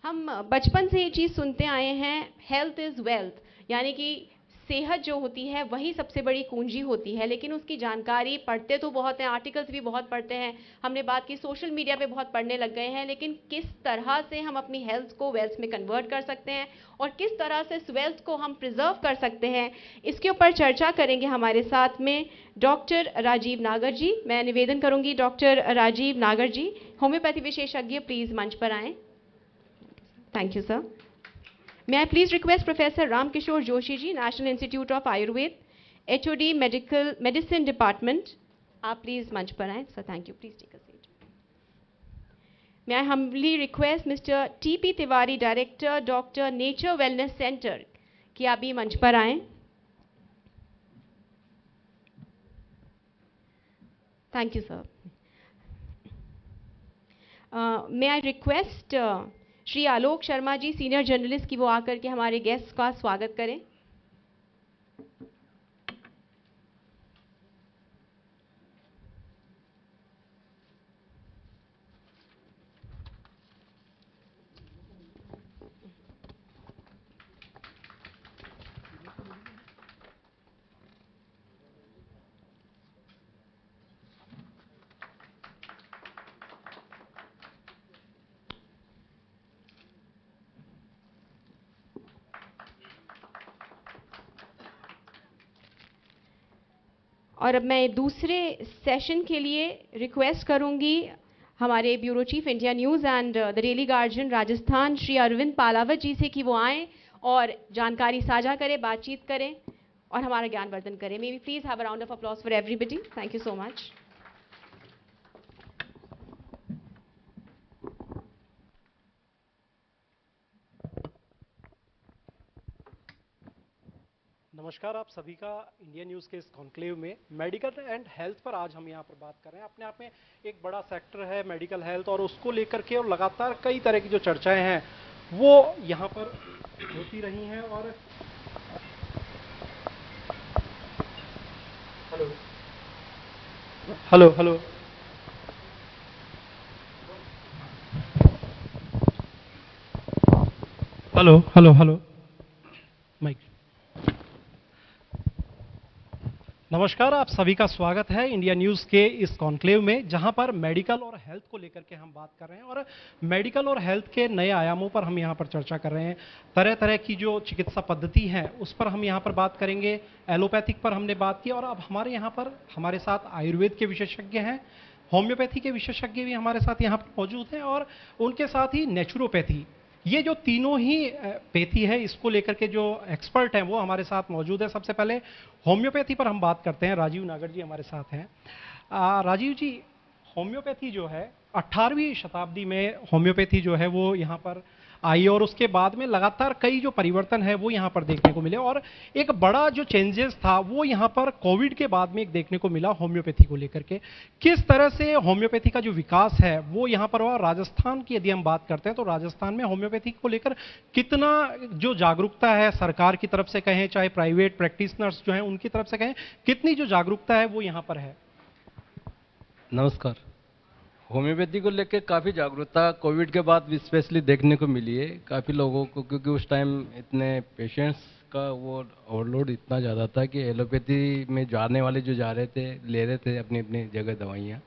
हम बचपन से ये चीज़ सुनते आए हैं, हेल्थ इज़ वेल्थ, यानी कि सेहत जो होती है वही सबसे बड़ी कुंजी होती है। लेकिन उसकी जानकारी पढ़ते तो बहुत हैं, आर्टिकल्स भी बहुत पढ़ते हैं, हमने बात की सोशल मीडिया पे बहुत पढ़ने लग गए हैं, लेकिन किस तरह से हम अपनी हेल्थ को वेल्थ में कन्वर्ट कर सकते हैं और किस तरह से इस वेल्थ को हम प्रिजर्व कर सकते हैं, इसके ऊपर चर्चा करेंगे हमारे साथ में डॉक्टर राजीव नागर जी। मैं निवेदन करूंगी डॉक्टर राजीव नागर जी, होम्योपैथी विशेषज्ञ, प्लीज मंच पर आएं। Thank you, sir. May I please request Professor Ramkishore Joshi ji, National Institute of Ayurveda, HOD Medicine Department. आप please मंच पर आएं. Sir, thank you. Please take a seat. May I humbly request Mr. T.P. Tiwari, Director, Dr. Nature Wellness Center, कि आप भी मंच पर आएं. Thank you, sir. May I request Shri Alok Sharma ji, senior journalist, की वो आकर के हमारे गेस्ट का स्वागत करें. और अब मैं दूसरे सेशन के लिए रिक्वेस्ट करूंगी हमारे bureau chief India News and the Daily Guardian Rajasthan Shri Arvind Palawat ji से कि वो आएँ और जानकारी साझा करें, बातचीत करें और हमारा ज्ञानवर्धन करें. May we please have a round of applause for everybody. Thank you so much. नमस्कार आप सभी का इंडिया न्यूज़ के इस कॉन्क्लेव में मेडिकल एंड हेल्थ पर आज हम यहाँ पर बात कर रहे हैं. अपने आप में एक बड़ा सेक्टर है मेडिकल हेल्थ और उसको लेकर के और लगातार कई तरह की जो चर्चाएं हैं वो यहाँ पर होती रही हैं. और hello hello hello hello hello hello mike. नमस्कार आप सभी का स्वागत है इंडिया न्यूज़ के इस कॉन्क्लेव में जहां पर मेडिकल और हेल्थ को लेकर के हम बात कर रहे हैं और मेडिकल और हेल्थ के नए आयामों पर हम यहां पर चर्चा कर रहे हैं. तरह तरह की जो चिकित्सा पद्धति है उस पर हम यहां पर बात करेंगे. एलोपैथिक पर हमने बात की और अब हमारे यहाँ पर हमारे साथ आयुर्वेद के विशेषज्ञ हैं, होम्योपैथी के विशेषज्ञ भी हमारे साथ यहाँ पर मौजूद हैं और उनके साथ ही नेचुरोपैथी. ये जो तीनों ही पैथी है इसको लेकर के जो एक्सपर्ट हैं वो हमारे साथ मौजूद है. सबसे पहले होम्योपैथी पर हम बात करते हैं. राजीव नागर जी हमारे साथ हैं. राजीव जी, होम्योपैथी जो है 18वीं शताब्दी में होम्योपैथी जो है वो यहाँ पर आई और उसके बाद में लगातार कई जो परिवर्तन है वो यहाँ पर देखने को मिले और एक बड़ा जो चेंजेस था वो यहाँ पर कोविड के बाद में एक देखने को मिला होम्योपैथी को लेकर के. किस तरह से होम्योपैथी का जो विकास है वो यहाँ पर हुआ. राजस्थान की यदि हम बात करते हैं तो राजस्थान में होम्योपैथी को लेकर कितना जो जागरूकता है सरकार की तरफ से कहें चाहे प्राइवेट प्रैक्टिशनर्स जो हैं उनकी तरफ से कहें, कितनी जो जागरूकता है वो यहाँ पर है. नमस्कार. होम्योपैथी को लेकर काफ़ी जागरूकता कोविड के बाद स्पेशली देखने को मिली है काफ़ी लोगों को, क्योंकि उस टाइम इतने पेशेंट्स का वो ओवरलोड इतना ज़्यादा था कि एलोपैथी में जाने वाले जो जा रहे थे ले रहे थे अपनी अपनी जगह दवाइयाँ,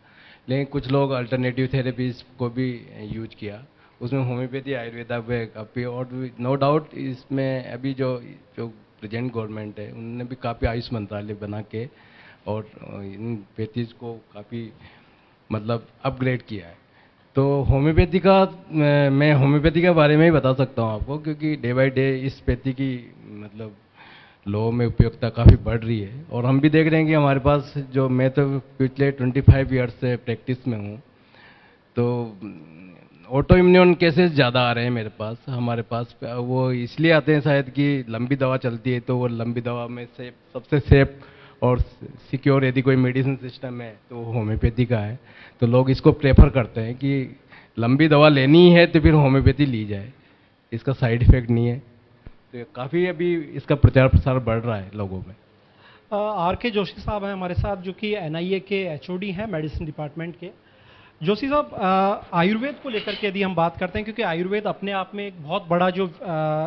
लेकिन कुछ लोग अल्टरनेटिव थेरेपीज को भी यूज किया. उसमें होम्योपैथी आयुर्वेदा पे काफ़ी और नो डाउट इसमें अभी जो जो प्रेजेंट गवर्नमेंट है उन्होंने भी काफ़ी आयुष मंत्रालय बना के और इन पैथीज को काफ़ी मतलब अपग्रेड किया है. तो होम्योपैथी का मैं होम्योपैथी के बारे में ही बता सकता हूँ आपको, क्योंकि डे बाय डे इस पैथी की मतलब लोगों में उपयोगिता काफ़ी बढ़ रही है और हम भी देख रहे हैं कि हमारे पास जो मैं तो पिछले 25 ईयर्स से प्रैक्टिस में हूँ तो ऑटो इम्यून केसेस ज़्यादा आ रहे हैं मेरे पास. हमारे पास वो इसलिए आते हैं शायद कि लंबी दवा चलती है तो वो लंबी दवा में से सबसे सेफ और सिक्योर यदि कोई मेडिसिन सिस्टम है तो होम्योपैथी का है. तो लोग इसको प्रेफर करते हैं कि लंबी दवा लेनी है तो फिर होम्योपैथी ली जाए, इसका साइड इफेक्ट नहीं है. तो काफ़ी अभी इसका प्रचार प्रसार बढ़ रहा है लोगों में. आर के जोशी साहब हैं हमारे साथ जो कि एनआईए के एचओडी हैं मेडिसिन डिपार्टमेंट के. जोशी साहब, आयुर्वेद को लेकर के यदि हम बात करते हैं, क्योंकि आयुर्वेद अपने आप में एक बहुत बड़ा जो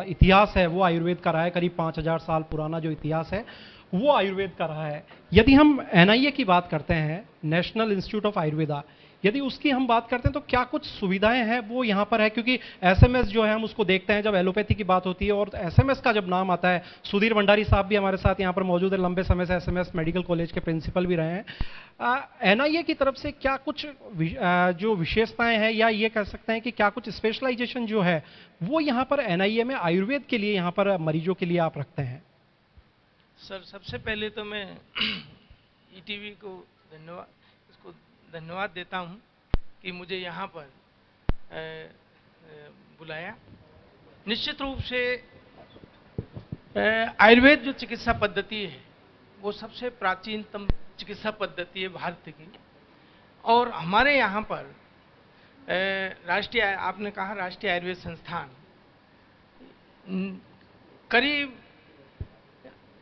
इतिहास है वो आयुर्वेद का रहा है, करीब 5000 साल पुराना जो इतिहास है वो आयुर्वेद का रहा है। यदि हम एनआईए की बात करते हैं, नेशनल इंस्टीट्यूट ऑफ आयुर्वेदा, यदि उसकी हम बात करते हैं तो क्या कुछ सुविधाएं हैं वो यहाँ पर है? क्योंकि एसएमएस जो है हम उसको देखते हैं जब एलोपैथी की बात होती है, और एसएमएस का जब नाम आता है, सुधीर भंडारी साहब भी हमारे साथ यहाँ पर मौजूद है, लंबे समय से एसएमएस मेडिकल कॉलेज के प्रिंसिपल भी रहे हैं। एनआईए की तरफ से क्या कुछ जो विशेषताएं हैं, या ये कह सकते हैं कि क्या कुछ स्पेशलाइजेशन जो है वो यहाँ पर एनआईए में आयुर्वेद के लिए यहाँ पर मरीजों के लिए आप रखते हैं? सर, सबसे पहले तो मैं ईटीवी को धन्यवाद देता हूं कि मुझे यहाँ पर बुलाया। निश्चित रूप से आयुर्वेद जो चिकित्सा पद्धति है वो सबसे प्राचीनतम चिकित्सा पद्धति है भारत की, और हमारे यहाँ पर राष्ट्रीय, आपने कहा राष्ट्रीय आयुर्वेद संस्थान, करीब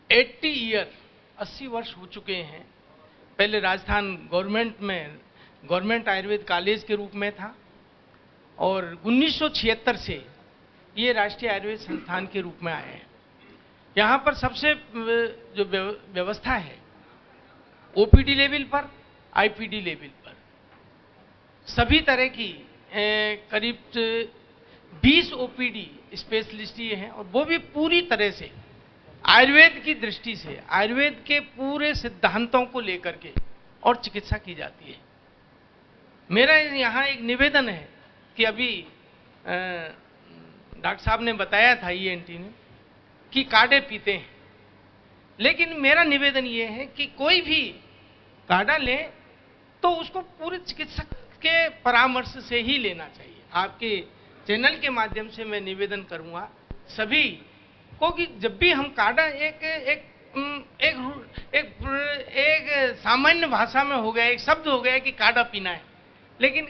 80 वर्ष हो चुके हैं। पहले राजस्थान गवर्नमेंट आयुर्वेद कॉलेज के रूप में था, और 1976 से ये राष्ट्रीय आयुर्वेद संस्थान के रूप में आए हैं। यहाँ पर सबसे जो व्यवस्था है ओपीडी लेवल पर, आईपीडी लेवल पर सभी तरह की करीब 20 ओपीडी स्पेशलिस्ट ये हैं, और वो भी पूरी तरह से आयुर्वेद की दृष्टि से, आयुर्वेद के पूरे सिद्धांतों को लेकर के और चिकित्सा की जाती है। मेरा यहाँ एक निवेदन है कि अभी डॉक्टर साहब ने बताया था ईएनटी ने कि काढ़े पीते हैं, लेकिन मेरा निवेदन ये है कि कोई भी काढ़ा ले तो उसको पूरे चिकित्सक के परामर्श से ही लेना चाहिए। आपके चैनल के माध्यम से मैं निवेदन करूंगा सभी को कि जब भी हम काढ़ा, एक सामान्य भाषा में हो गया, एक शब्द हो गया कि काढ़ा पीना है, लेकिन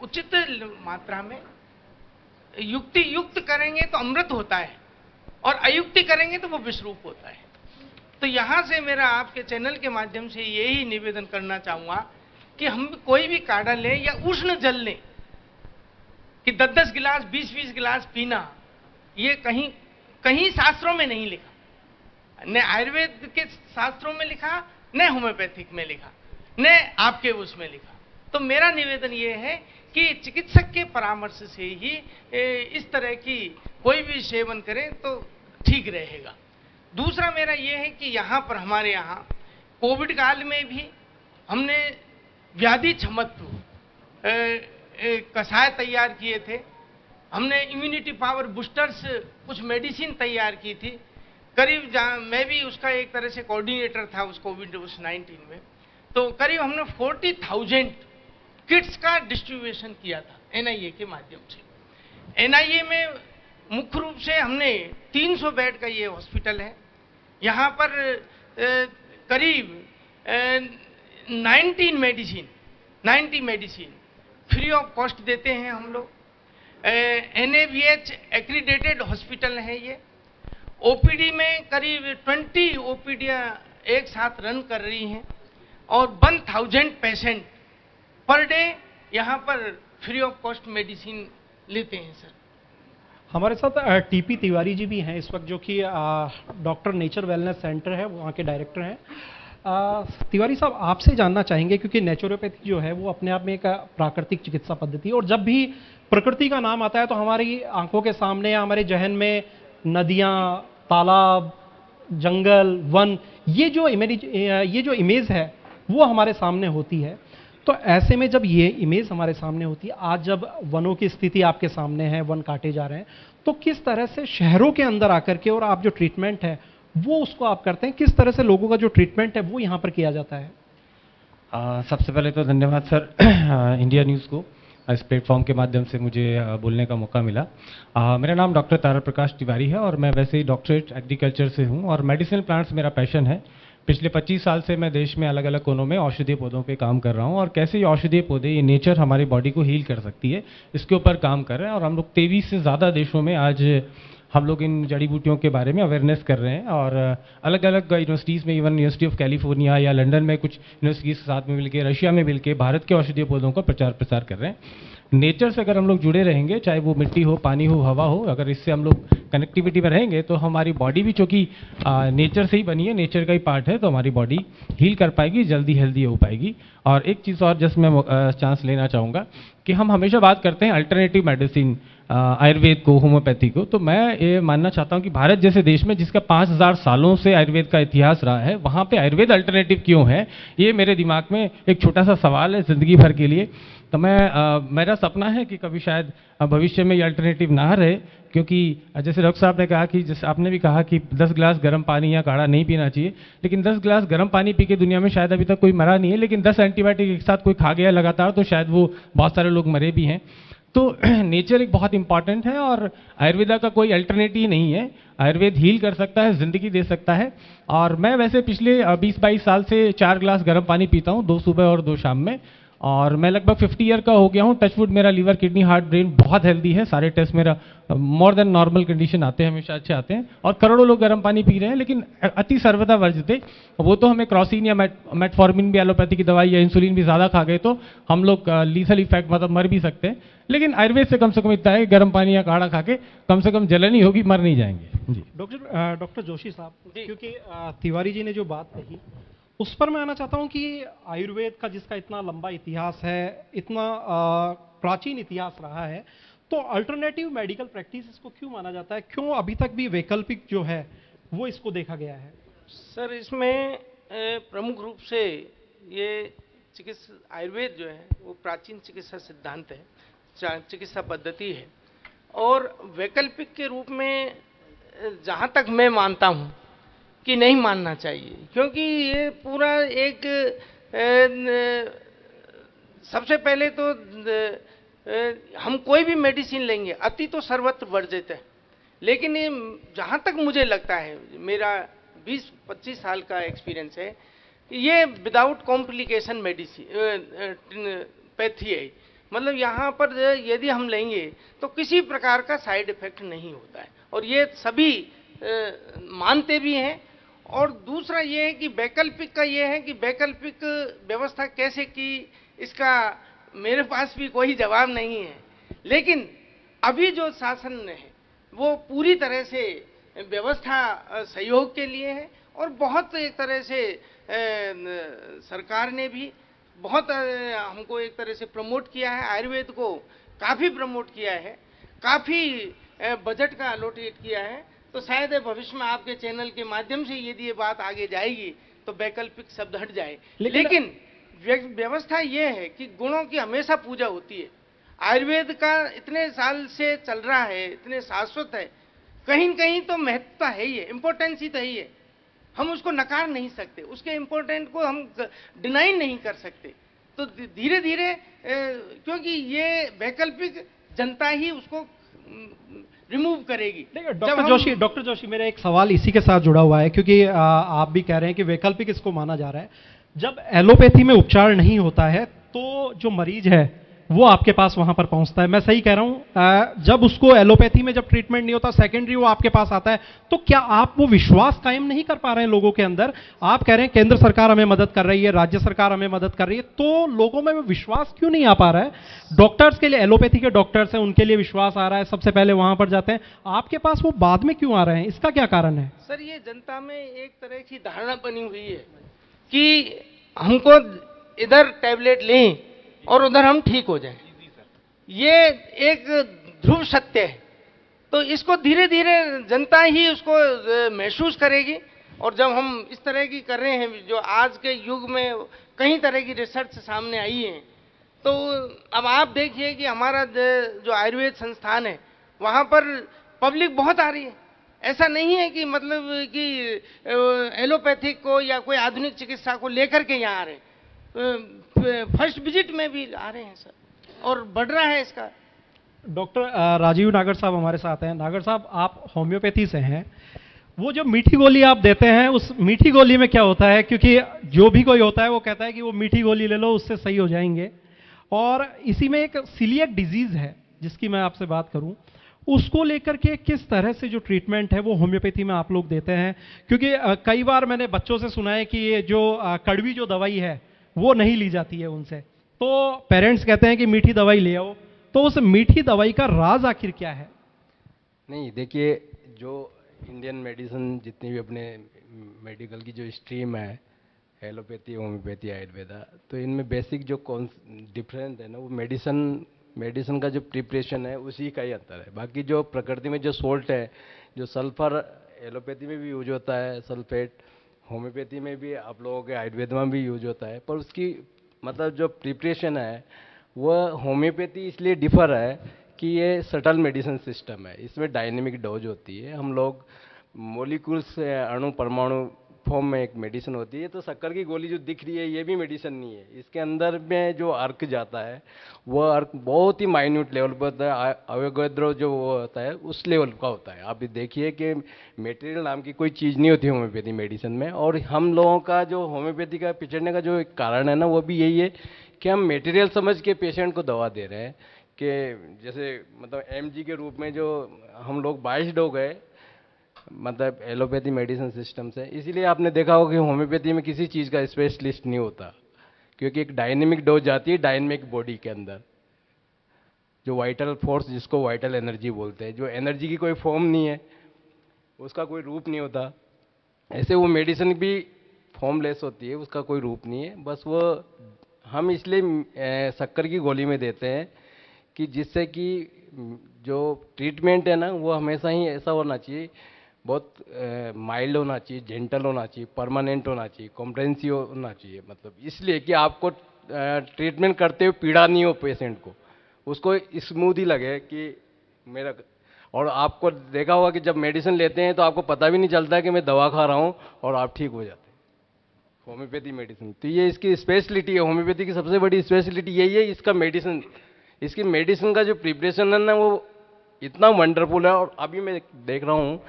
उचित मात्रा में युक्त करेंगे तो अमृत होता है, और अयुक्ति करेंगे तो वो विषरूप होता है। तो यहाँ से मेरा आपके चैनल के माध्यम से यही निवेदन करना चाहूँगा कि हम कोई भी काढ़ा लें या उष्ण जल लें, कि 10-10 गिलास 20-20 गिलास पीना, ये कहीं शास्त्रों में नहीं लिखा, न आयुर्वेद के शास्त्रों में लिखा, न होम्योपैथिक में लिखा, न आपके उसमें लिखा। तो मेरा निवेदन ये है कि चिकित्सक के परामर्श से ही इस तरह की कोई भी सेवन करें तो ठीक रहेगा। दूसरा मेरा ये है कि यहाँ पर हमारे यहाँ कोविड काल में भी हमने व्याधि क्षमत्व कषाय तैयार किए थे, हमने इम्यूनिटी पावर बूस्टर्स कुछ मेडिसिन तैयार की थी। करीब मैं भी उसका एक तरह से कोऑर्डिनेटर था उस कोविड-19 में, तो करीब हमने 40,000 किट्स का डिस्ट्रीब्यूशन किया था एनआईए के माध्यम से। एनआईए में मुख्य रूप से हमने 300 बेड का ये हॉस्पिटल है। यहाँ पर करीब 90 मेडिसिन फ्री ऑफ कॉस्ट देते हैं हम लोग। NABH एक्रीडेटेड हॉस्पिटल है ये। ओपीडी में करीब 20 ओपीडियाँ एक साथ रन कर रही हैं, और 1000 पेशेंट पर डे यहाँ पर फ्री ऑफ कॉस्ट मेडिसिन लेते हैं सर। हमारे साथ टीपी तिवारी जी भी हैं इस वक्त, जो कि डॉक्टर नेचर वेलनेस सेंटर है, वहाँ के डायरेक्टर हैं। तिवारी साहब, आपसे जानना चाहेंगे, क्योंकि नेचुरोपैथी जो है वो अपने आप में एक प्राकृतिक चिकित्सा पद्धति है, और जब भी प्रकृति का नाम आता है तो हमारी आंखों के सामने, हमारे जहन में नदियाँ, तालाब, जंगल, वन, ये जो इमेज है वो हमारे सामने होती है। तो ऐसे में जब ये इमेज हमारे सामने होती है, आज जब वनों की स्थिति आपके सामने है, वन काटे जा रहे हैं, तो किस तरह से शहरों के अंदर आकर के, और आप जो ट्रीटमेंट है वो उसको आप करते हैं, किस तरह से लोगों का जो ट्रीटमेंट है वो यहाँ पर किया जाता है? सबसे पहले तो धन्यवाद सर इंडिया न्यूज़ को इस प्लेटफॉर्म के माध्यम से मुझे बोलने का मौका मिला। मेरा नाम डॉक्टर तारा प्रकाश तिवारी है, और मैं वैसे ही डॉक्टरेट एग्रीकल्चर से हूँ, और मेडिसिनल प्लांट्स मेरा पैशन है। पिछले 25 साल से मैं देश में अलग अलग कोनों में औषधीय पौधों पे काम कर रहा हूँ, और कैसे ये औषधीय पौधे, ये नेचर हमारी बॉडी को हील कर सकती है, इसके ऊपर काम कर रहे हैं। और हम लोग 23 से ज़्यादा देशों में आज हम लोग इन जड़ी बूटियों के बारे में अवेयरनेस कर रहे हैं और अलग अलग यूनिवर्सिटीज़ में, इवन यूनिवर्सिटी ऑफ कैलिफोर्निया या लंदन में कुछ यूनिवर्सिटीज़ के साथ में मिलकर, रशिया में मिलकर भारत के औषधीय पौधों का प्रचार प्रसार कर रहे हैं। नेचर से अगर हम लोग जुड़े रहेंगे, चाहे वो मिट्टी हो, पानी हो, हवा हो, अगर इससे हम लोग कनेक्टिविटी में रहेंगे तो हमारी बॉडी भी, चूँकि नेचर से ही बनी है, नेचर का ही पार्ट है, तो हमारी बॉडी हील कर पाएगी, जल्दी हेल्दी हो पाएगी। और एक चीज़ और जस्ट मैं चांस लेना चाहूँगा कि हम हमेशा बात करते हैं अल्टरनेटिव मेडिसिन, आयुर्वेद को, होम्योपैथी को, तो मैं ये मानना चाहता हूँ कि भारत जैसे देश में जिसका 5000 सालों से आयुर्वेद का इतिहास रहा है, वहाँ पे आयुर्वेद अल्टरनेटिव क्यों है, ये मेरे दिमाग में एक छोटा सा सवाल है ज़िंदगी भर के लिए। तो मेरा सपना है कि कभी शायद भविष्य में ये अल्टरनेटिव ना रहे, क्योंकि जैसे डॉक्टर साहब ने कहा कि जैसे आपने भी कहा कि 10 गिलास गर्म पानी या काढ़ा नहीं पीना चाहिए, लेकिन 10 गिलास गर्म पानी पी के दुनिया में शायद अभी तक कोई मरा नहीं है, लेकिन 10 एंटीबायोटिक एक साथ कोई खा गया लगातार तो शायद वो बहुत सारे लोग मरे भी हैं। तो नेचर एक बहुत इंपॉर्टेंट है और आयुर्वेदा का कोई अल्टरनेटिव नहीं है। आयुर्वेद हील कर सकता है, ज़िंदगी दे सकता है। और मैं वैसे पिछले 20-22 साल से 4 गिलास गर्म पानी पीता हूँ, 2 सुबह और 2 शाम में, और मैं लगभग 50 ईयर का हो गया हूँ। टचवुड, मेरा लीवर, किडनी, हार्ट, ब्रेन बहुत हेल्दी है, सारे टेस्ट मेरा मोर देन नॉर्मल कंडीशन आते हैं, हमेशा अच्छे आते हैं। और करोड़ों लोग गर्म पानी पी रहे हैं, लेकिन अति सर्वदा वर्जते, वो तो हमें क्रॉसिन या मेटफॉर्मिन भी, एलोपैथी की दवाई या इंसुलिन भी ज़्यादा खा गए तो हम लोग लीथल इफेक्ट, मतलब मर भी सकते हैं। लेकिन आयुर्वेद से कम इतना है, गर्म पानी या काढ़ा खा के कम से कम जलन ही होगी, मर नहीं जाएंगे। जी डॉक्टर जोशी साहब, क्योंकि तिवारी जी ने जो बात कही उस पर मैं आना चाहता हूं कि आयुर्वेद का जिसका इतना लंबा इतिहास है, इतना प्राचीन इतिहास रहा है, तो अल्टरनेटिव मेडिकल प्रैक्टिस इसको क्यों माना जाता है? क्यों अभी तक भी वैकल्पिक जो है वो इसको देखा गया है? सर, इसमें प्रमुख रूप से ये चिकित्सा आयुर्वेद जो है वो प्राचीन चिकित्सा सिद्धांत है, चिकित्सा पद्धति है, और वैकल्पिक के रूप में जहाँ तक मैं मानता हूँ कि नहीं मानना चाहिए, क्योंकि ये पूरा एक सबसे पहले तो हम कोई भी मेडिसिन लेंगे, अति तो सर्वत्र वर्जित है, लेकिन ये जहाँ तक मुझे लगता है, मेरा 20-25 साल का एक्सपीरियंस है, ये विदाउट कॉम्प्लिकेशन मेडिसिन पैथी है। मतलब यहाँ पर यदि हम लेंगे तो किसी प्रकार का साइड इफेक्ट नहीं होता है, और ये सभी मानते भी हैं। और दूसरा ये है कि वैकल्पिक का ये है कि वैकल्पिक व्यवस्था कैसे की, इसका मेरे पास भी कोई जवाब नहीं है, लेकिन अभी जो शासन है वो पूरी तरह से व्यवस्था सहयोग के लिए है, और बहुत एक तरह से सरकार ने भी बहुत हमको एक तरह से प्रमोट किया है, आयुर्वेद को काफ़ी प्रमोट किया है, काफ़ी बजट का अलोकेट किया है। तो शायद भविष्य में आपके चैनल के माध्यम से यदि ये बात आगे जाएगी तो वैकल्पिक शब्द हट जाए, लेकिन व्यवस्था ये है कि गुणों की हमेशा पूजा होती है। आयुर्वेद का इतने साल से चल रहा है, इतने शाश्वत है, कहीं न कहीं तो महत्वता है ही है, इम्पोर्टेंस ही तो ही है, हम उसको नकार नहीं सकते, उसके इम्पोर्टेंट को हम डिनाई नहीं कर सकते। तो धीरे धीरे क्योंकि ये वैकल्पिक जनता ही उसको रिमूव करेगी। डॉक्टर जोशी, मेरा एक सवाल इसी के साथ जुड़ा हुआ है, क्योंकि आप भी कह रहे हैं कि वैकल्पिक इसको माना जा रहा है। जब एलोपैथी में उपचार नहीं होता है तो जो मरीज है वो आपके पास वहां पर पहुंचता है, मैं सही कह रहा हूं? जब उसको एलोपैथी में जब ट्रीटमेंट नहीं होता, सेकेंडरी वो आपके पास आता है, तो क्या आप वो विश्वास कायम नहीं कर पा रहे हैं लोगों के अंदर? आप कह रहे हैं केंद्र सरकार हमें मदद कर रही है, राज्य सरकार हमें मदद कर रही है, तो लोगों में विश्वास क्यों नहीं आ पा रहा है? डॉक्टर्स के लिए, एलोपैथी के डॉक्टर्स हैं, उनके लिए विश्वास आ रहा है, सबसे पहले वहां पर जाते हैं, आपके पास वो बाद में क्यों आ रहे हैं? इसका क्या कारण है? सर, ये जनता में एक तरह की धारणा बनी हुई है कि हमको इधर टैबलेट लें और उधर हम ठीक हो जाएं। ये एक ध्रुव सत्य है, तो इसको धीरे धीरे जनता ही उसको महसूस करेगी। और जब हम इस तरह की कर रहे हैं, जो आज के युग में कई तरह की रिसर्च सामने आई है, तो अब आप देखिए कि हमारा जो आयुर्वेद संस्थान है वहाँ पर पब्लिक बहुत आ रही है। ऐसा नहीं है कि मतलब कि एलोपैथिक को या कोई आधुनिक चिकित्सा को लेकर के यहाँ आ रहे हैं, फर्स्ट विजिट में भी आ रहे हैं सर, और बढ़ रहा है इसका। डॉक्टर राजीव नागर साहब हमारे साथ हैं। नागर साहब, आप होम्योपैथी से हैं, वो जो मीठी गोली आप देते हैं, उस मीठी गोली में क्या होता है? क्योंकि जो भी कोई होता है वो कहता है कि वो मीठी गोली ले लो, उससे सही हो जाएंगे। और इसी में एक सीलिएक डिजीज है जिसकी मैं आपसे बात करूं, उसको लेकर के किस तरह से जो ट्रीटमेंट है वो होम्योपैथी में आप लोग देते हैं? क्योंकि कई बार मैंने बच्चों से सुना है कि ये जो कड़वी जो दवाई है वो नहीं ली जाती है उनसे, तो पेरेंट्स कहते हैं कि मीठी दवाई ले आओ, तो उस मीठी दवाई का राज आखिर क्या है? नहीं, देखिए, जो इंडियन मेडिसिन जितनी भी अपने मेडिकल की जो स्ट्रीम है, एलोपैथी, होम्योपैथी, आयुर्वेदा, तो इनमें बेसिक जो कौन डिफरेंस है ना, वो मेडिसिन का जो प्रिपरेशन है उसी का ही अंतर है। बाकी जो प्रकृति में जो सोल्ट है, जो सल्फर एलोपैथी में भी यूज होता है, सल्फेट होम्योपैथी में भी, आप लोगों के आयुर्वेद में भी यूज होता है, पर उसकी मतलब जो प्रिपरेशन है वह होम्योपैथी इसलिए डिफर है कि ये सटल मेडिसिन सिस्टम है, इसमें डायनेमिक डोज होती है। हम लोग मोलिक्यूल्स, अणु परमाणु फॉर्म में एक मेडिसिन होती है। तो शक्कर की गोली जो दिख रही है ये भी मेडिसिन नहीं है, इसके अंदर में जो अर्क जाता है वह अर्क बहुत ही माइन्यूट लेवल पर होता है, अवोगाद्रो जो वो होता है उस लेवल का होता है। आप देखिए कि मटेरियल नाम की कोई चीज़ नहीं होती होम्योपैथी मेडिसिन में। और हम लोगों का जो होम्योपैथी का पिछड़ने का जो एक कारण है ना, वो भी यही है कि हम मटेरियल समझ के पेशेंट को दवा दे रहे हैं, कि जैसे मतलब एमजी के रूप में जो हम लोग बाइस्ड हो गए मतलब एलोपैथी मेडिसिन सिस्टम से। इसीलिए आपने देखा होगा कि होम्योपैथी में किसी चीज़ का स्पेशलिस्ट नहीं होता, क्योंकि एक डायनेमिक डोज जाती है डायनेमिक बॉडी के अंदर, जो वाइटल फोर्स जिसको वाइटल एनर्जी बोलते हैं, जो एनर्जी की कोई फॉर्म नहीं है, उसका कोई रूप नहीं होता, ऐसे वो मेडिसिन भी फॉर्मलेस होती है, उसका कोई रूप नहीं है। बस वो हम इसलिए शक्कर की गोली में देते हैं कि जिससे कि जो ट्रीटमेंट है ना वो हमेशा ही ऐसा होना चाहिए, बहुत माइल्ड होना चाहिए, जेंटल होना चाहिए, परमानेंट होना चाहिए, कॉम्प्रेहेंसिव होना चाहिए। मतलब इसलिए कि आपको ट्रीटमेंट करते हुए पीड़ा नहीं हो पेशेंट को, उसको स्मूथ ही लगे कि मेरा। और आपको देखा होगा कि जब मेडिसिन लेते हैं तो आपको पता भी नहीं चलता है कि मैं दवा खा रहा हूँ और आप ठीक हो जाते हैं होम्योपैथी मेडिसिन। तो ये इसकी स्पेशलिटी है, होम्योपैथी की सबसे बड़ी स्पेशलिटी यही है, इसका मेडिसिन, इसकी मेडिसिन का जो प्रिपरेशन है ना वो इतना वंडरफुल है। और अभी मैं देख रहा हूँ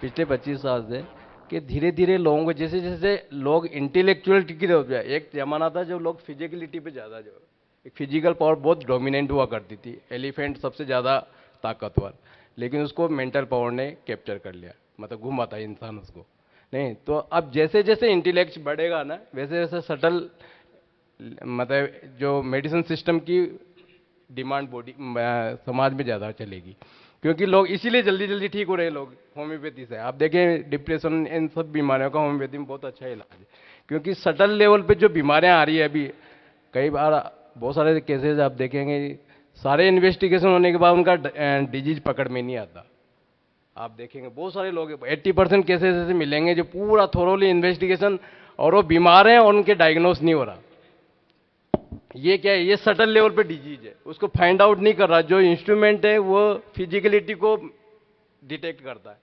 पिछले 25 साल से कि धीरे धीरे लोगों को जैसे जैसे लोग इंटेलेक्चुअलिटी की हो जाए, एक जमाना था जो लोग फिजिकलिटी पे ज़्यादा, जो एक फिजिकल पावर बहुत डोमिनेंट हुआ करती थी, एलिफेंट सबसे ज़्यादा ताकतवर, लेकिन उसको मेंटल पावर ने कैप्चर कर लिया, मतलब घुमाता है इंसान उसको नहीं। तो अब जैसे जैसे इंटेलेक्ट बढ़ेगा ना वैसे वैसे सटल मतलब जो मेडिसिन सिस्टम की डिमांड बॉडी समाज में ज़्यादा चलेगी, क्योंकि लोग इसीलिए जल्दी जल्दी ठीक हो रहे हैं लोग होम्योपैथी से। आप देखें डिप्रेशन, इन सब बीमारियों का होम्योपैथी में बहुत अच्छा इलाज है, क्योंकि सटल लेवल पे जो बीमारियां आ रही है अभी, कई बार बहुत सारे केसेस आप देखेंगे सारे इन्वेस्टिगेशन होने के बाद उनका डिजीज पकड़ में नहीं आता। आप देखेंगे बहुत सारे लोग 80% केसेस ऐसे मिलेंगे जो पूरा थोरोली इन्वेस्टिगेशन और वो बीमार हैं और उनके डायग्नोस नहीं हो रहा। ये क्या है, ये सटल लेवल पे डिजीज है, उसको फाइंड आउट नहीं कर रहा। जो इंस्ट्रूमेंट है वो फिजिकलिटी को डिटेक्ट करता है,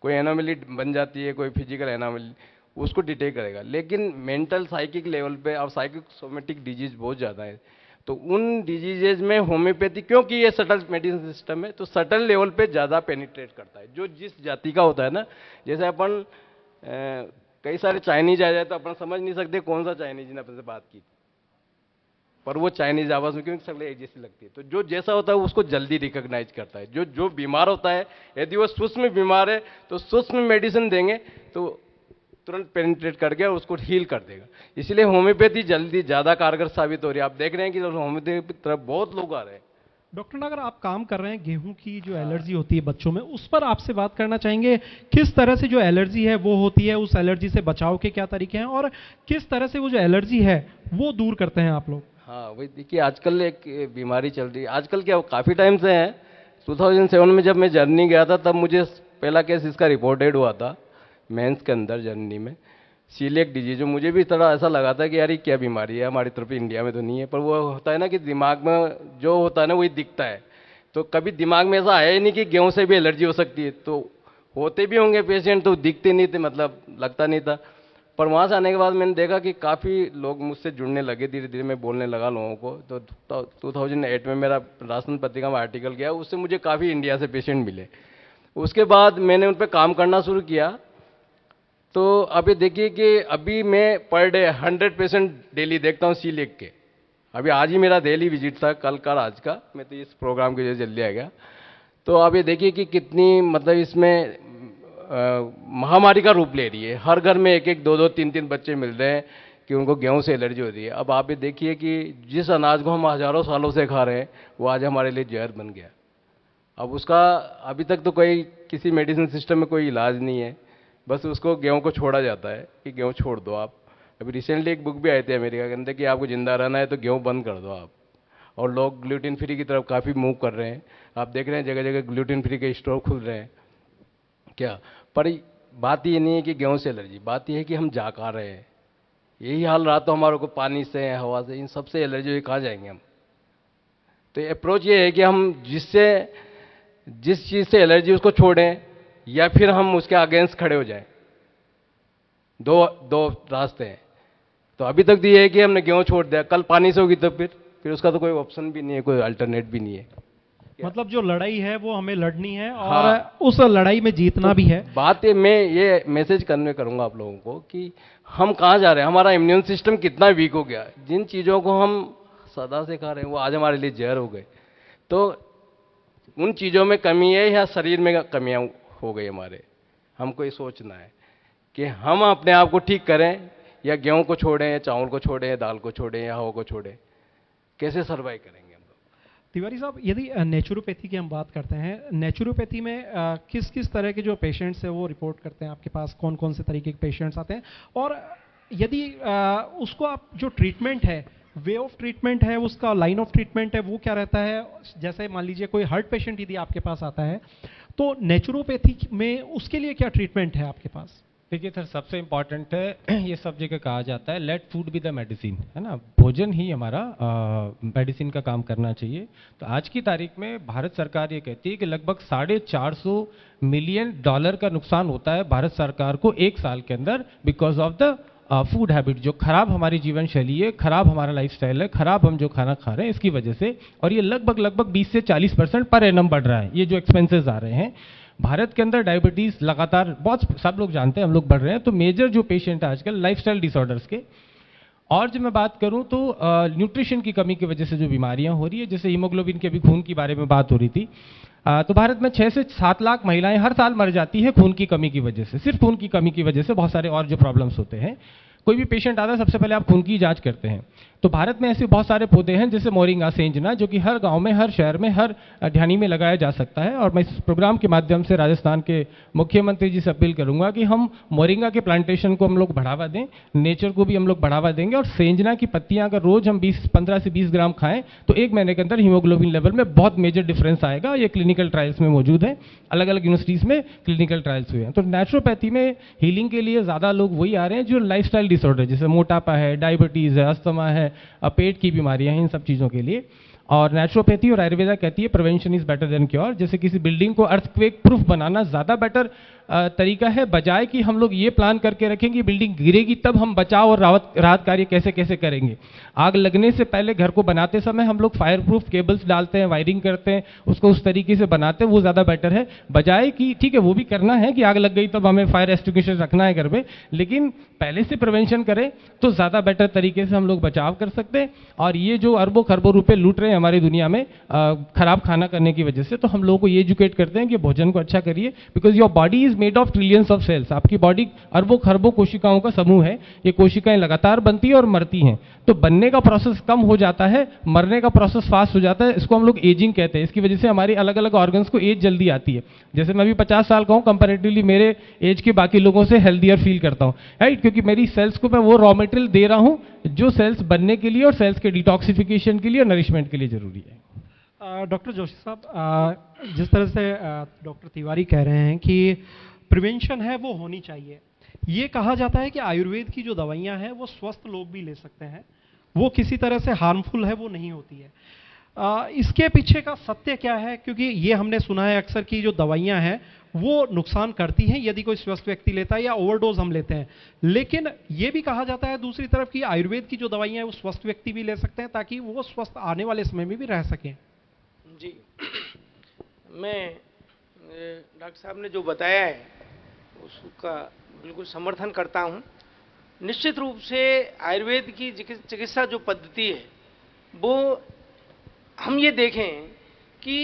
कोई एनोमली बन जाती है, कोई फिजिकल एनोमली, उसको डिटेक्ट करेगा। लेकिन मेंटल साइकिक लेवल पे और साइकिक सोमेटिक डिजीज बहुत ज़्यादा है, तो उन डिजीजेज में होम्योपैथी, क्योंकि ये सटल मेडिसिन सिस्टम है तो सटल लेवल पे ज़्यादा पेनिट्रेट करता है, जो जिस जाति का होता है ना। जैसे अपन कई सारे चाइनीज आ जाए तो अपन समझ नहीं सकते कौन सा चाइनीज ने अपन से बात की, पर वो चाइनीज आवाज़ में क्योंकि शक्ल एक जैसी लगती है। तो जो जैसा होता है उसको जल्दी रिकॉग्नाइज करता है। जो बीमार होता है, यदि वो सूक्ष्म बीमार है तो सूक्ष्म मेडिसिन देंगे तो तुरंत पेनिट्रेट करके और उसको हील कर देगा। इसलिए होम्योपैथी जल्दी ज़्यादा कारगर साबित हो रही है। आप देख रहे हैं कि होम्योपैथी की तरफ बहुत लोग आ रहे हैं। डॉक्टर नागर, आप काम कर रहे हैं गेहूं की जो एलर्जी होती है बच्चों में, उस पर आपसे बात करना चाहेंगे। किस तरह से जो एलर्जी है वो होती है, उस एलर्जी से बचाव के क्या तरीके हैं और किस तरह से वो जो एलर्जी है वो दूर करते हैं आप लोग? हाँ, वही देखिए, आजकल एक बीमारी चल रही है, आजकल क्या काफ़ी टाइम से है। 2007 में जब मैं जर्नी गया था तब मुझे पहला केस इसका रिपोर्टेड हुआ था मेंस के अंदर जर्नी में, सीलिएक डिजीज। मुझे भी थोड़ा ऐसा लगा था कि यार ये क्या बीमारी है, हमारी तरफ इंडिया में तो नहीं है। पर वो होता है ना कि दिमाग में जो होता है ना वही दिखता है, तो कभी दिमाग में ऐसा आया ही नहीं कि गेहूँ से भी एलर्जी हो सकती है। तो होते भी होंगे पेशेंट, तो दिखते नहीं थे, मतलब लगता नहीं था। पर वहाँ से आने के बाद मैंने देखा कि काफ़ी लोग मुझसे जुड़ने लगे, धीरे धीरे मैं बोलने लगा लोगों को। तो 2008 में मेरा राशन पत्रिका में आर्टिकल गया, उससे मुझे काफ़ी इंडिया से पेशेंट मिले। उसके बाद मैंने उन पर काम करना शुरू किया। तो अभी देखिए कि अभी मैं पर डे 100 पेशेंट डेली देखता हूँ सीलिएक के। अभी आज ही मेरा डेली विजिट था, कल का आज का, मैं तो इस प्रोग्राम की वजह से जल्दी आ गया। तो आप ये देखिए कि कितनी मतलब इसमें महामारी का रूप ले रही है। हर घर में एक एक दो दो तीन तीन बच्चे मिल रहे हैं कि उनको गेहूं से एलर्जी हो रही है। अब आप ये देखिए कि जिस अनाज को हम हज़ारों सालों से खा रहे हैं वो आज हमारे लिए जहर बन गया। अब उसका अभी तक तो कोई किसी मेडिसिन सिस्टम में कोई इलाज नहीं है, बस उसको गेहूं को छोड़ा जाता है कि गेहूं छोड़ दो आप। अभी रिसेंटली एक बुक भी आई थी अमेरिका के अंदर कि आपको ज़िंदा रहना है तो गेहूं बंद कर दो आप, और लोग ग्लूटेन फ्री की तरफ काफ़ी मूव कर रहे हैं। आप देख रहे हैं जगह जगह ग्लूटेन फ्री के स्टोर खुल रहे हैं क्या। पर बात ये नहीं है कि गेहूं से एलर्जी, बात ये है कि हम जा कहाँ रहे हैं। यही हाल रहा तो हमारे को पानी से, हवा से, इन सबसे एलर्जी हुई, कहाँ जाएंगे हम। तो अप्रोच ये है कि हम जिस चीज़ से एलर्जी उसको छोड़ें या फिर हम उसके अगेंस्ट खड़े हो जाएं। दो रास्ते हैं। तो अभी तक तो ये है कि हमने गेहूं छोड़ दिया, कल पानी से होगी तो फिर उसका तो कोई ऑप्शन भी नहीं है, कोई अल्टरनेट भी नहीं है। मतलब जो लड़ाई है वो हमें लड़नी है और हाँ, उस लड़ाई में जीतना भी है। बात है, मैं ये मैसेज करूंगा आप लोगों को कि हम कहाँ जा रहे हैं, हमारा इम्यून सिस्टम कितना वीक हो गया। जिन चीज़ों को हम सदा से खा रहे हैं वो आज हमारे लिए जहर हो गए। तो उन चीज़ों में कमी है या शरीर में कमियां हो गई हमारे, हमको ये सोचना है कि हम अपने आप को ठीक करें या गेहूं को छोड़ें या चावल को छोड़ें या दाल को छोड़ें या हवा को छोड़ें, कैसे सर्वाइव करेंगे हम लोग। तिवारी साहब, यदि नेचुरोपैथी की हम बात करते हैं, नेचुरोपैथी में किस किस तरह के जो पेशेंट्स हैं वो रिपोर्ट करते हैं आपके पास, कौन कौन से तरीके के पेशेंट्स आते हैं, और यदि उसको आप जो ट्रीटमेंट है, वे ऑफ ट्रीटमेंट है, उसका लाइन ऑफ ट्रीटमेंट है, वो क्या रहता है। जैसे मान लीजिए कोई हार्ट पेशेंट यदि आपके पास आता है तो नेचुरोपैथी में उसके लिए क्या ट्रीटमेंट है आपके पास। देखिए सर, सबसे इम्पॉर्टेंट है, ये सब जगह कहा जाता है let food be the medicine, है ना। भोजन ही हमारा मेडिसिन का काम करना चाहिए। तो आज की तारीख में भारत सरकार ये कहती है कि लगभग $450 मिलियन का नुकसान होता है भारत सरकार को एक साल के अंदर because of the food habit. जो खराब हमारी जीवन शैली है, खराब हमारा लाइफस्टाइल है, खराब हम जो खाना खा रहे हैं इसकी वजह से, और ये लगभग 20 से 40% पर एनम बढ़ रहा है, ये जो एक्सपेंसेस आ रहे हैं। भारत के अंदर डायबिटीज़ लगातार, बहुत सब लोग जानते हैं, हम लोग बढ़ रहे हैं। तो मेजर जो पेशेंट है आजकल लाइफस्टाइल डिसऑर्डर्स के, और जब मैं बात करूं तो न्यूट्रिशन की कमी की वजह से जो बीमारियां हो रही है, जैसे हीमोग्लोबिन के, अभी खून के बारे में बात हो रही थी, तो भारत में 6 से 7 लाख महिलाएं हर साल मर जाती है खून की कमी की वजह से। सिर्फ खून की कमी की वजह से, बहुत सारे और जो प्रॉब्लम्स होते हैं। कोई भी पेशेंट आता है सबसे पहले आप खून की जांच करते हैं। तो भारत में ऐसे बहुत सारे पौधे हैं जैसे मोरिंगा, सेंजना, जो कि हर गांव में, हर शहर में, हर ढाणी में लगाया जा सकता है। और मैं इस प्रोग्राम के माध्यम से राजस्थान के मुख्यमंत्री जी से अपील करूंगा कि हम मोरिंगा के प्लांटेशन को हम लोग बढ़ावा दें, नेचर को भी हम लोग बढ़ावा देंगे। और सेंजना की पत्तियां अगर रोज हम 15 से 20 ग्राम खाएं तो 1 महीने के अंदर हीमोग्लोबिन लेवल में बहुत मेजर डिफरेंस आएगा। ये क्लिनिकल ट्रायल्स में मौजूद है, अलग अलग यूनिवर्सिटीज में क्लिनिकल ट्रायल्स हुए हैं। तो नेचुरोपैथी में हीलिंग के लिए ज़्यादा लोग वही आ रहे हैं जो लाइफस्टाइल डिसऑर्डर, जैसे मोटापा है, डायबिटीज़ है, अस्थमा है, पेट की बीमारियां हैं, इन सब चीज़ों के लिए। और नेचुरोपैथी और आयुर्वेदा कहती है prevention is better than cure. जैसे किसी बिल्डिंग को अर्थक्वेक प्रूफ बनाना ज़्यादा बेटर तरीका है, बजाय कि हम लोग ये प्लान करके रखें कि बिल्डिंग गिरेगी तब हम बचाव और राहत कार्य कैसे कैसे करेंगे। आग लगने से पहले घर को बनाते समय हम लोग फायर प्रूफ केबल्स डालते हैं, वायरिंग करते हैं, उसको उस तरीके से बनाते हैं, वो ज़्यादा बेटर है, बजाय कि ठीक है वो भी करना है कि आग लग गई तब हमें फायर एक्सटिंग्विशर रखना है घर में, लेकिन पहले से प्रिवेंशन करें तो ज़्यादा बेटर तरीके से हम लोग बचाव कर सकते हैं। और ये जो अरबों खरबों रुपए लूट रहे हैं हमारी दुनिया में खराब खाना करने की वजह से, तो हम लोगों को ये एजुकेट करते हैं कि भोजन को अच्छा करिए, because your body is made of trillions of cells. आपकी बॉडी अरबों खरबों कोशिकाओं का समूह है। ये कोशिकाएं लगातार बनती है और मरती हैं, तो बनने का प्रोसेस कम हो जाता है, मरने का प्रोसेस फास्ट हो जाता है। इसको हम लोग एजिंग कहते हैं। इसकी वजह से हमारी अलग अलग ऑर्गन्स को एज जल्दी आती है। जैसे मैं भी 50 साल का हूँ, कंपैरेटिवली मेरे एज के बाकी लोगों से हेल्दियर फील करता हूँ, राइट, क्योंकि मेरी सेल्स को मैं वो रॉ मटेरियल दे रहा हूँ जो सेल्स बनने के लिए और सेल्स के डिटॉक्सिफिकेशन के लिए और नरिशमेंट के लिए जरूरी है। डॉक्टर जोशी साहब, जिस तरह से डॉक्टर तिवारी कह रहे हैं कि प्रिवेंशन है वो होनी चाहिए, ये कहा जाता है कि आयुर्वेद की जो दवाइयां हैं वो स्वस्थ लोग भी ले सकते हैं, वो किसी तरह से हार्मफुल है, वो नहीं होती है। इसके पीछे का सत्य क्या है? क्योंकि ये हमने सुना है अक्सर कि जो दवाइयां हैं वो नुकसान करती हैं यदि कोई स्वस्थ व्यक्ति लेता है या ओवरडोज हम लेते हैं, लेकिन ये भी कहा जाता है दूसरी तरफ कि आयुर्वेद की जो दवाइयां हैं वो स्वस्थ व्यक्ति भी ले सकते हैं ताकि वो स्वस्थ आने वाले समय में भी रह सकें। जी, मैं डॉक्टर साहब ने जो बताया है उसका बिल्कुल समर्थन करता हूं। निश्चित रूप से आयुर्वेद की चिकित्सा जो पद्धति है वो हम ये देखें कि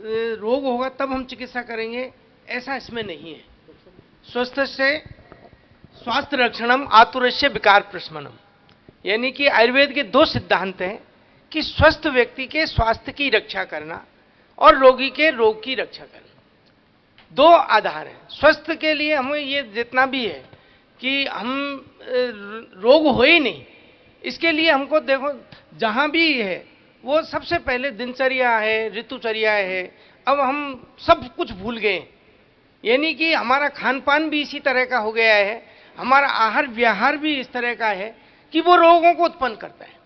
रोग होगा तब हम चिकित्सा करेंगे, ऐसा इसमें नहीं है। स्वस्थ से स्वास्थ्य रक्षणम आतुरस्य विकार प्रशमनम, यानी कि आयुर्वेद के दो सिद्धांत हैं कि स्वस्थ व्यक्ति के स्वास्थ्य की रक्षा करना और रोगी के रोग की रक्षा करना, दो आधार हैं। स्वस्थ के लिए हमें ये जितना भी है कि हम रोग हो ही नहीं, इसके लिए हमको देखो जहां भी है वो सबसे पहले दिनचर्या है, ऋतुचर्या है। अब हम सब कुछ भूल गए, यानी कि हमारा खान पान भी इसी तरह का हो गया है, हमारा आहार व्यवहार भी इस तरह का है कि वो रोगों को उत्पन्न करता है।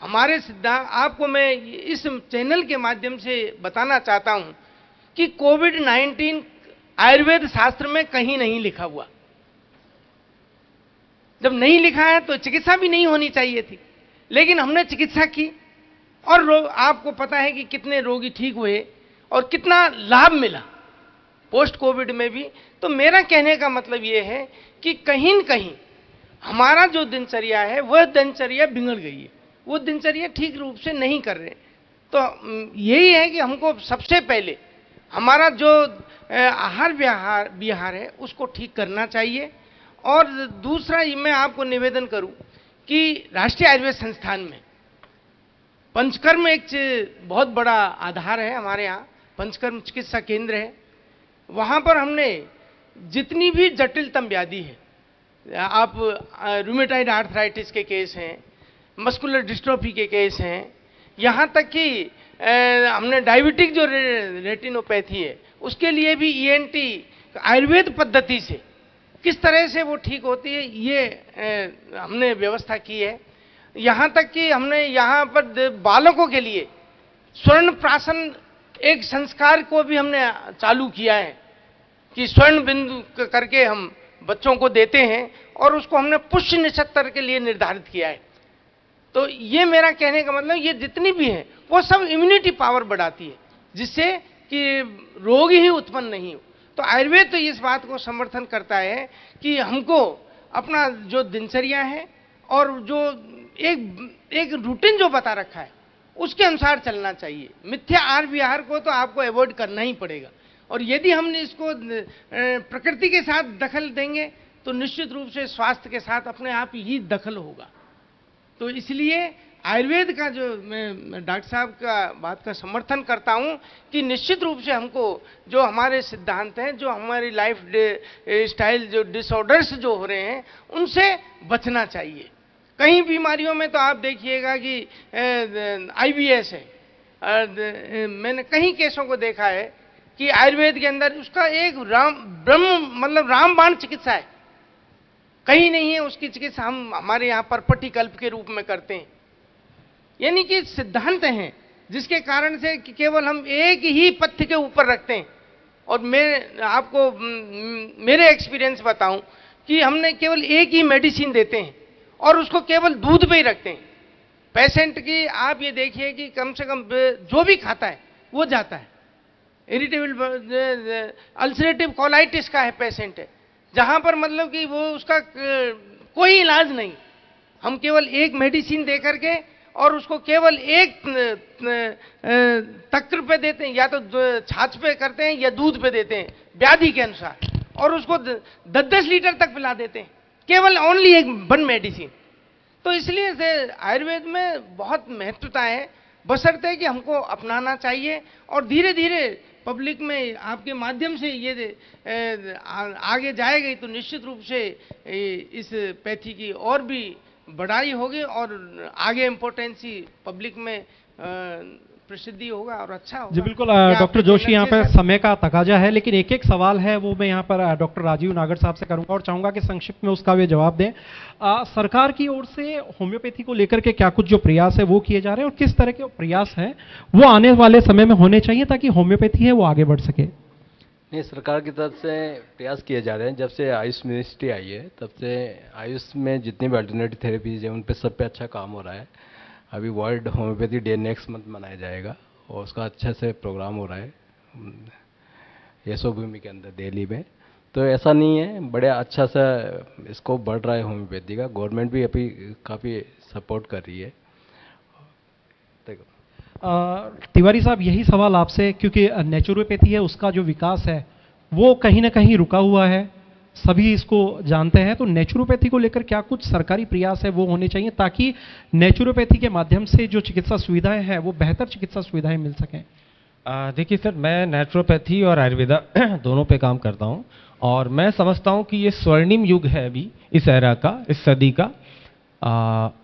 हमारे सिद्धांत आपको मैं इस चैनल के माध्यम से बताना चाहता हूं कि कोविड-19 आयुर्वेद शास्त्र में कहीं नहीं लिखा हुआ। जब नहीं लिखा है तो चिकित्सा भी नहीं होनी चाहिए थी, लेकिन हमने चिकित्सा की और आपको पता है कि कितने रोगी ठीक हुए और कितना लाभ मिला पोस्ट कोविड में भी। तो मेरा कहने का मतलब यह है कि कहीं न कहीं हमारा जो दिनचर्या है वह दिनचर्या बिगड़ गई है, वो दिनचर्या ठीक रूप से नहीं कर रहे। तो यही है कि हमको सबसे पहले हमारा जो आहार विहार है उसको ठीक करना चाहिए। और दूसरा मैं आपको निवेदन करूं कि राष्ट्रीय आयुर्वेद संस्थान में पंचकर्म एक बहुत बड़ा आधार है। हमारे यहाँ पंचकर्म चिकित्सा केंद्र है, वहाँ पर हमने जितनी भी जटिलतम व्याधि है, आप रूमेटाइड आर्थराइटिस के केस हैं, मस्कुलर डिस्ट्रोफी के केस हैं, यहाँ तक कि हमने डायबिटिक जो रेटिनोपैथी है उसके लिए भी ईएनटी आयुर्वेद पद्धति से किस तरह से वो ठीक होती है ये हमने व्यवस्था की है। यहाँ तक कि हमने यहाँ पर बालकों के लिए स्वर्ण प्राशन एक संस्कार को भी हमने चालू किया है कि स्वर्ण बिंदु करके हम बच्चों को देते हैं और उसको हमने पुष्य नक्षत्र के लिए निर्धारित किया है। तो ये मेरा कहने का मतलब ये जितनी भी है वो सब इम्यूनिटी पावर बढ़ाती है, जिससे कि रोग ही उत्पन्न नहीं हो। तो आयुर्वेद तो इस बात को समर्थन करता है कि हमको अपना जो दिनचर्या है और जो एक रूटीन जो बता रखा है उसके अनुसार चलना चाहिए। मिथ्या आहार विहार को तो आपको अवॉइड करना ही पड़ेगा, और यदि हम इसको प्रकृति के साथ दखल देंगे तो निश्चित रूप से स्वास्थ्य के साथ अपने आप ही दखल होगा। तो इसलिए आयुर्वेद का जो मैं डॉक्टर साहब का बात का समर्थन करता हूं कि निश्चित रूप से हमको जो हमारे सिद्धांत हैं, जो हमारी लाइफ स्टाइल जो डिसऑर्डर्स जो हो रहे हैं उनसे बचना चाहिए। कई बीमारियों में तो आप देखिएगा कि आईबीएस है, मैंने कई केसों को देखा है कि आयुर्वेद के अंदर उसका एक रामबाण चिकित्सा है, कहीं नहीं है उसकी चिकित्सा। हम हमारे यहाँ परपट्टी कल्प के रूप में करते हैं, यानी कि सिद्धांत हैं जिसके कारण से कि केवल हम एक ही पथ्य के ऊपर रखते हैं। और मैं आपको मेरे एक्सपीरियंस बताऊं कि हमने केवल एक ही मेडिसिन देते हैं और उसको केवल दूध पे ही रखते हैं। पेशेंट की आप ये देखिए कि कम से कम जो भी खाता है वो जाता है। इरिटेबल अल्सरेटिव कोलाइटिस का है पेशेंट है, जहां पर मतलब कि वो उसका कोई इलाज नहीं, हम केवल एक मेडिसिन दे करके और उसको केवल एक तक्र पे देते हैं, या तो छाछ पे करते हैं या दूध पे देते हैं व्याधि के अनुसार, और उसको 10-10 लीटर तक पिला देते हैं, केवल ओनली एक वन मेडिसिन। तो इसलिए से आयुर्वेद में बहुत महत्वता है, बशर्ते कि हमको अपनाना चाहिए और धीरे धीरे पब्लिक में आपके माध्यम से ये आगे जाएगी तो निश्चित रूप से इस पैथी की और भी बढ़ाई होगी और आगे इम्पोर्टेंसी पब्लिक में प्रसिद्धि होगा और अच्छा होगा। जी बिल्कुल डॉक्टर जोशी, यहाँ पर समय का तकाजा है, लेकिन एक एक सवाल है वो मैं यहाँ पर डॉक्टर राजीव नागर साहब से करूंगा और चाहूंगा कि संक्षिप्त में उसका वे जवाब दें। सरकार की ओर से होम्योपैथी को लेकर के क्या कुछ जो प्रयास है वो किए जा रहे हैं और किस तरह के प्रयास हैं वो आने वाले समय में होने चाहिए ताकि होम्योपैथी है वो आगे बढ़ सके? नहीं, सरकार की तरफ से प्रयास किए जा रहे हैं। जब से आयुष मिनिस्ट्री आई है तब से आयुष में जितनी भी अल्टरनेटिव थेरेपीज है उन पर सब पे अच्छा काम हो रहा है। अभी world homeopathy day next month मनाया जाएगा और उसका अच्छे से प्रोग्राम हो रहा है यशोभूमि के अंदर दिल्ली में। तो ऐसा नहीं है, बड़े अच्छा सा इसको बढ़ रहा है होम्योपैथी का। गवर्नमेंट भी अभी काफ़ी सपोर्ट कर रही है। तिवारी साहब, यही सवाल आपसे, क्योंकि नेचुरोपैथी है उसका जो विकास है वो कहीं ना कहीं रुका हुआ है, सभी इसको जानते हैं, तो नेचुरोपैथी को लेकर क्या कुछ सरकारी प्रयास है वो होने चाहिए ताकि नेचुरोपैथी के माध्यम से जो चिकित्सा सुविधाएं हैं वो बेहतर चिकित्सा सुविधाएं मिल सकें? देखिए सर, मैं नेचुरोपैथी और आयुर्वेदा दोनों पे काम करता हूँ और मैं समझता हूँ कि ये स्वर्णिम युग है अभी इस एरा का, इस सदी का।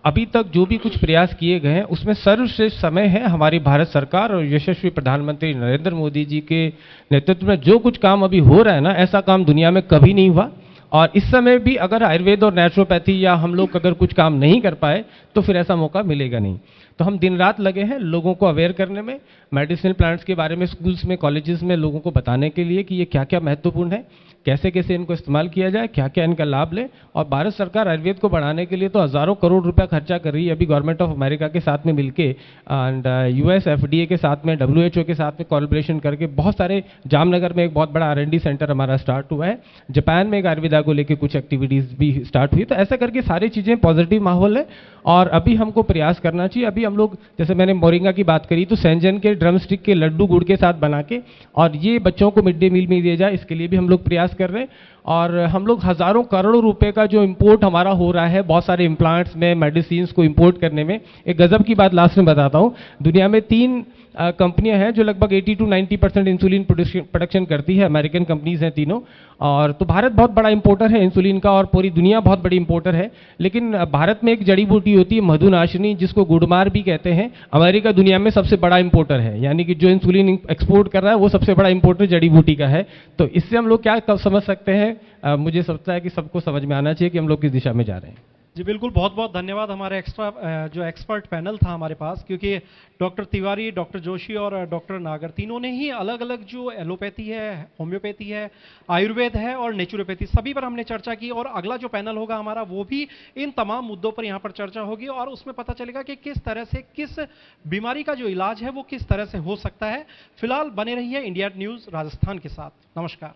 अभी तक जो भी कुछ प्रयास किए गए हैं उसमें सर्वश्रेष्ठ समय है हमारी भारत सरकार और यशस्वी प्रधानमंत्री नरेंद्र मोदी जी के नेतृत्व में। जो कुछ काम अभी हो रहा है ना, ऐसा काम दुनिया में कभी नहीं हुआ। और इस समय भी अगर आयुर्वेद और नेचुरोपैथी या हम लोग अगर कुछ काम नहीं कर पाए तो फिर ऐसा मौका मिलेगा नहीं। तो हम दिन रात लगे हैं लोगों को अवेयर करने में, मेडिसिनल प्लांट्स के बारे में स्कूल्स में, कॉलेजेस में लोगों को बताने के लिए कि ये क्या क्या महत्वपूर्ण है, कैसे कैसे इनको इस्तेमाल किया जाए, क्या क्या इनका लाभ ले। और भारत सरकार आयुर्वेद को बढ़ाने के लिए तो हज़ारों करोड़ रुपया खर्चा कर रही है अभी गवर्नमेंट ऑफ अमेरिका के साथ में मिलके, एंड यूएस FDA के साथ में, WHO के साथ में कोलैबोरेशन करके बहुत सारे, जामनगर में एक बहुत बड़ा R&D सेंटर हमारा स्टार्ट हुआ है, जापान में एक आयुर्वेदा को लेकर कुछ एक्टिविटीज़ भी स्टार्ट हुई। तो ऐसा करके सारी चीज़ें पॉजिटिव माहौल है और अभी हमको प्रयास करना चाहिए। अभी हम लोग, जैसे मैंने मोरिंगा की बात करी, तो सेंजन के ड्रम स्टिक के लड्डू गुड़ के साथ बना के और ये बच्चों को मिड डे मील में दिया जाए, इसके लिए भी हम लोग प्रयास कर रहे हैं। और हम लोग हज़ारों करोड़ों रुपए का जो इंपोर्ट हमारा हो रहा है बहुत सारे इम्प्लांट्स में, मेडिसिन को इंपोर्ट करने में, एक गजब की बात लास्ट में बताता हूँ। दुनिया में 3 कंपनियां हैं जो लगभग 80 to 90% इंसुलिन प्रोडक्शन करती है, अमेरिकन कंपनीज हैं तीनों। और तो भारत बहुत बड़ा इंपोर्टर है इंसुलिन का और पूरी दुनिया बहुत बड़ी इंपोर्टर है। लेकिन भारत में एक जड़ी बूटी होती है मधुनाशिनी, जिसको गुड़मार भी कहते हैं। अमेरिका दुनिया में सबसे बड़ा इंपोर्टर है, यानी कि जो इंसुलिन एक्सपोर्ट कर रहा है वो सबसे बड़ा इंपोर्टर जड़ी बूटी का है। तो इससे हम लोग क्या समझ सकते हैं, मुझे समझता है कि सबको समझ में आना चाहिए कि हम लोग किस दिशा में जा रहे हैं। जी बिल्कुल, बहुत बहुत धन्यवाद। हमारे जो एक्सपर्ट पैनल था हमारे पास, क्योंकि डॉक्टर तिवारी, डॉक्टर जोशी और डॉक्टर नागर तीनों ने ही अलग अलग जो एलोपैथी है, होम्योपैथी है, आयुर्वेद है और नेचुरोपैथी, सभी पर हमने चर्चा की। और अगला जो पैनल होगा हमारा वो भी इन तमाम मुद्दों पर यहाँ पर चर्चा होगी और उसमें पता चलेगा कि किस तरह से किस बीमारी का जो इलाज है वो किस तरह से हो सकता है। फिलहाल बने रहिए इंडिया न्यूज़ राजस्थान के साथ। नमस्कार।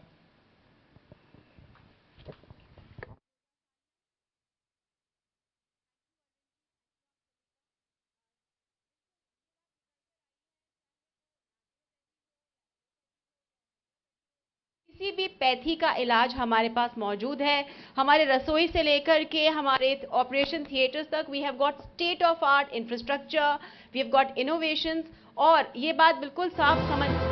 किसी भी पैथी का इलाज हमारे पास मौजूद है। हमारे रसोई से लेकर के हमारे ऑपरेशन थिएटर्स तक we have got state of art infrastructure, we have got innovations. और ये बात बिल्कुल साफ समझ